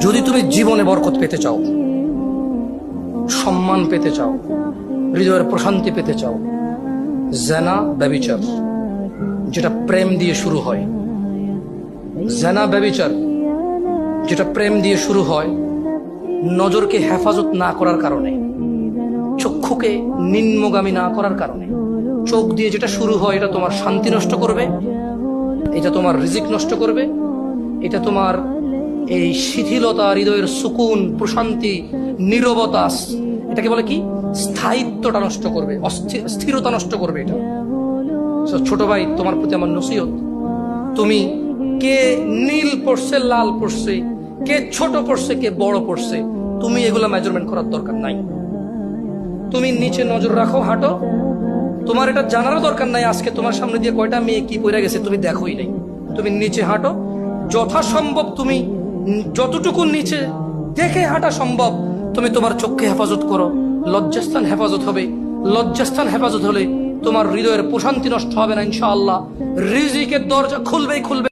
যদি তুমি জীবনে বরকত পেতে চাও, সম্মান পেতে চাও, হৃদয়ের প্রশান্তি পেতে চাও, জেনা ব্যভিচার যেটা প্রেম দিয়ে শুরু হয়, জেনা ব্যভিচার যেটা প্রেম দিয়ে শুরু হয়, নজরকে হেফাজত না করার কারণে, চক্ষুকে নিম্নগামী না করার কারণে, চোখ দিয়ে যেটা শুরু হয়, এটা তোমার শান্তি নষ্ট করবে, এটা তোমার রিজিক নষ্ট করবে, এটা তোমার এই শিথিলতা, হৃদয়ের সুকুন, প্রশান্তি, নীরবতা, এটাকে বলে কি, স্থায়িত্বটা নষ্ট করবে, স্থিরতা নষ্ট করবে এটা। ছোট ভাই, তোমার প্রতি আমার নসিহত, তুমি কে নীল পড়ছে, লাল পড়ছে, কে ছোট পড়ছে, কে বড় পড়ছে, তুমি এগুলো মেজারমেন্ট করার দরকার নাই। তুমি নিচে নজর রাখো, হাঁটো, তোমার এটা জানারও দরকার নাই আজকে তোমার সামনে দিয়ে কয়টা মেয়ে কি পড়ে গেছে তুমি দেখোই নাই। তুমি নিচে হাঁটো, যথাসম্ভব তুমি যতটুকু নিচে দেখে হাঁটা সম্ভব তুমি তোমার চোখকে হেফাজত করো। লজ্জাস্থান হেফাজত হবে, লজ্জাস্থান হেফাজত হলে তোমার হৃদয়ের প্রশান্তি নষ্ট হবে না ইনশাআল্লাহ। রিজিকের দরজা খুলবেই খুলবে।